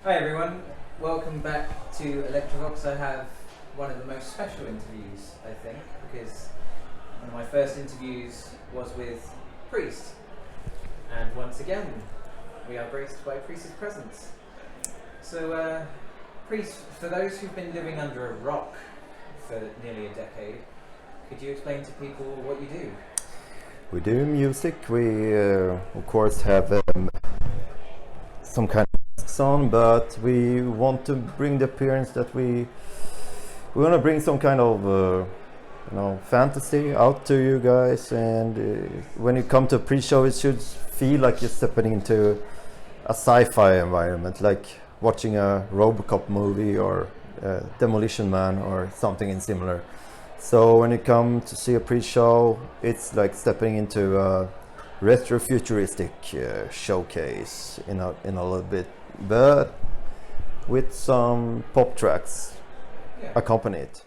Hi everyone, welcome back to Elektro Vox. I have one of the most special interviews, I think, because one of my first interviews was with Priest. And once again, we are graced by Priest's presence. So, Priest, for those who've been living under a rock for nearly a decade, could you explain to people what you do? We do music. We, of course, have some kind of masks on, but we want to bring the appearance that we want to bring some kind of fantasy out to you guys. And when you come to a pre-show, it should feel like you're stepping into a sci-fi environment, like watching a RoboCop movie or Demolition Man or something similar. So when you come to see a pre-show, it's like stepping into a retro-futuristic showcase in a little bit, but with some pop tracks accompany it.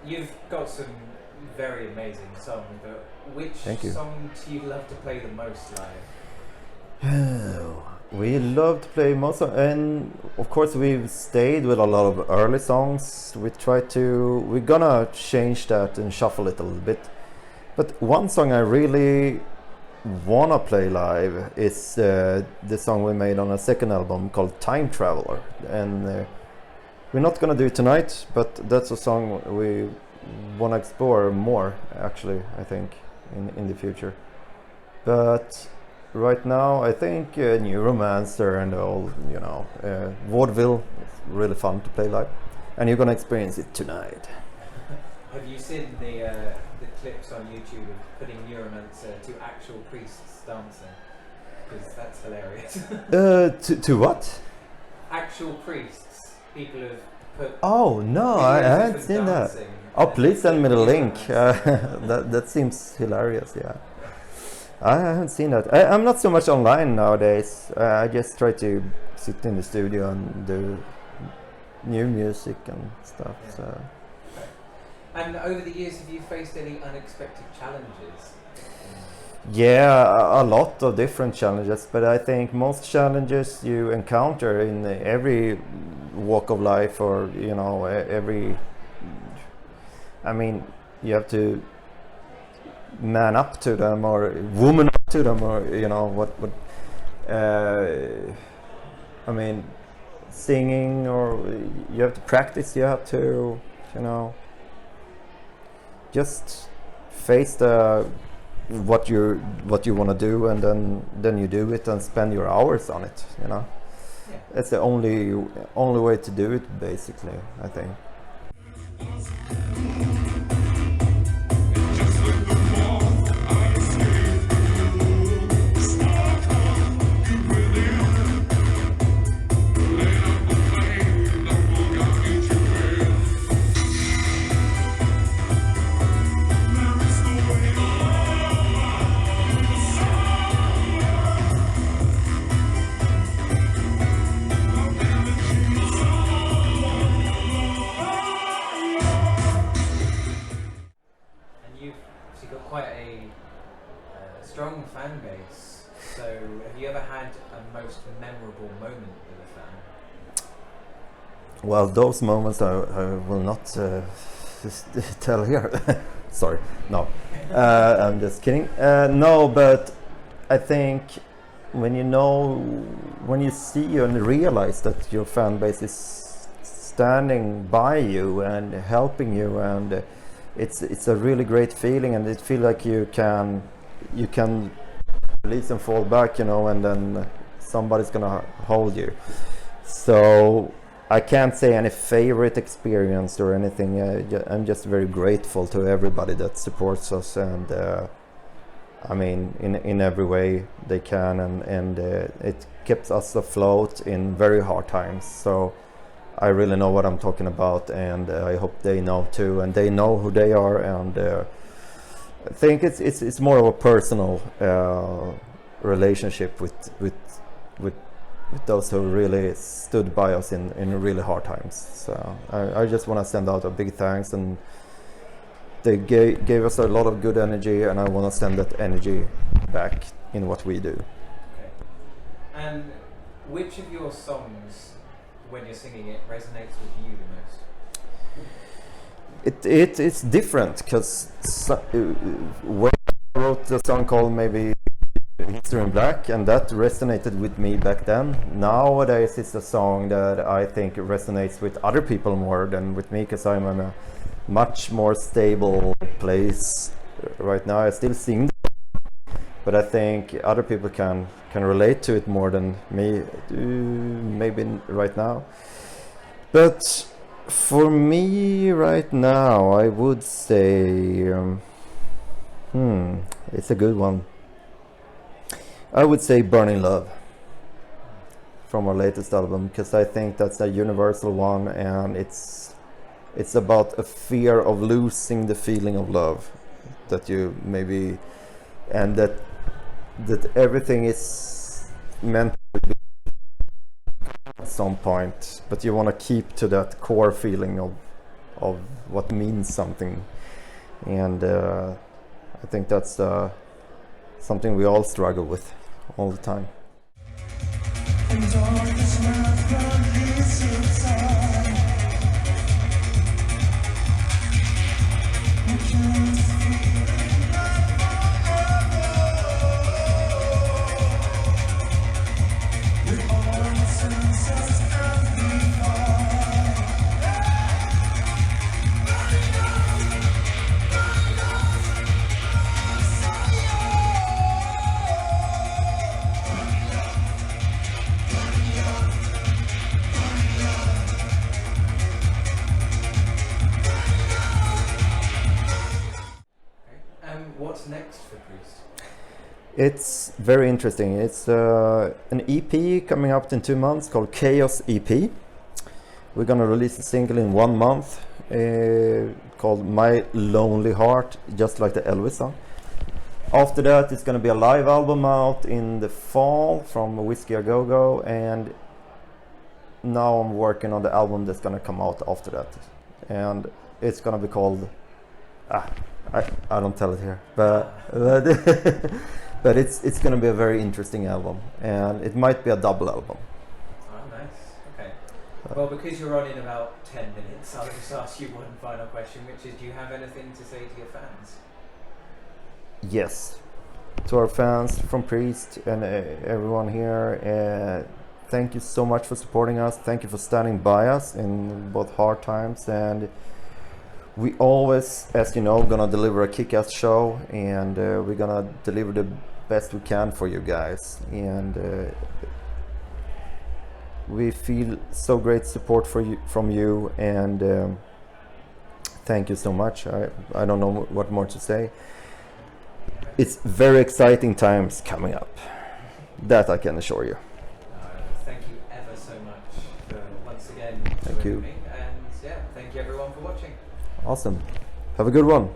You've got some very amazing songs, but which song do you love to play the most live? We love to play most of, and of course we've stayed with a lot of early songs. We're gonna change that and shuffle it a little bit. But one song I really wanna play live is the song we made on a second album called Time Traveler. And we're not gonna do it tonight, but that's a song we want to explore more, actually, I think, in the future. But right now, I think Neuromancer and all, vaudeville is really fun to play live, and you're gonna experience it tonight. Have you seen the clips on YouTube of putting Neuromancer to actual priests dancing? Because that's hilarious. To what? Actual priests. People have put. Oh no, I haven't seen that. Oh, please send me the link. That seems hilarious. Yeah, I haven't seen that. I'm not so much online nowadays. I just try to sit in the studio and do new music and stuff. Yeah. So. And over the years, have you faced any unexpected challenges? Yeah, a lot of different challenges, but I think most challenges you encounter in every walk of life, or you have to man up to them, or woman up to them, or singing, or you have to practice, you have to just face what you want to do, and then you do it and spend your hours on it. That's the only way to do it, basically, I think. Strong fan base. So, have you ever had a most memorable moment with a fan? Well, those moments I will not tell here. Sorry, no. I'm just kidding. No, but I think when you see and realize that your fan base is standing by you and helping you, and it's a really great feeling, and it feels like you can release and fall back, and then somebody's gonna hold you. So I can't say any favorite experience or anything. I'm just very grateful to everybody that supports us, and I mean, in every way they can, and it keeps us afloat in very hard times. So I really know what I'm talking about, and I hope they know too, and they know who they are. And I think it's more of a personal relationship with those who really stood by us in really hard times. So I just want to send out a big thanks, and they gave us a lot of good energy, and I want to send that energy back in what we do. Okay. And which of your songs, when you're singing it, resonates with you the most? It's different, because when I wrote a song called maybe History in Black, and that resonated with me back then. Nowadays it's a song that I think resonates with other people more than with me, because I'm in a much more stable place right now. I still sing, but I think other people can relate to it more than me, maybe right now. But for me right now, I would say it's a good one. I would say Burning Love from our latest album, because I think that's a universal one, and it's about a fear of losing the feeling of love that you maybe, and that everything is meant to be at some point, but you want to keep to that core feeling of what means something. And I think that's something we all struggle with all the time. What's next for Priest? It's very interesting. It's an EP coming up in 2 months called Chaos EP. We're gonna release a single in 1 month called My Lonely Heart, just like the Elvis song. After that, it's gonna be a live album out in the fall from Whiskey A Go Go, and now I'm working on the album that's gonna come out after that, and it's gonna be called I don't tell it here, but but it's gonna be a very interesting album, and it might be a double album. Oh, nice. Okay. Well, because you're on in about 10 minutes, I'll just ask you one final question, which is, do you have anything to say to your fans? Yes, to our fans from Priest and everyone here, thank you so much for supporting us. Thank you for standing by us in both hard times, and we always, as you know, gonna deliver a kick-ass show, and we're gonna deliver the best we can for you guys. And we feel so great support from you, and thank you so much. I don't know what more to say. It's very exciting times coming up. That I can assure you. Thank you ever so much for once again Thank you. joining me, and yeah, thank you everyone for watching. Awesome. Have a good one.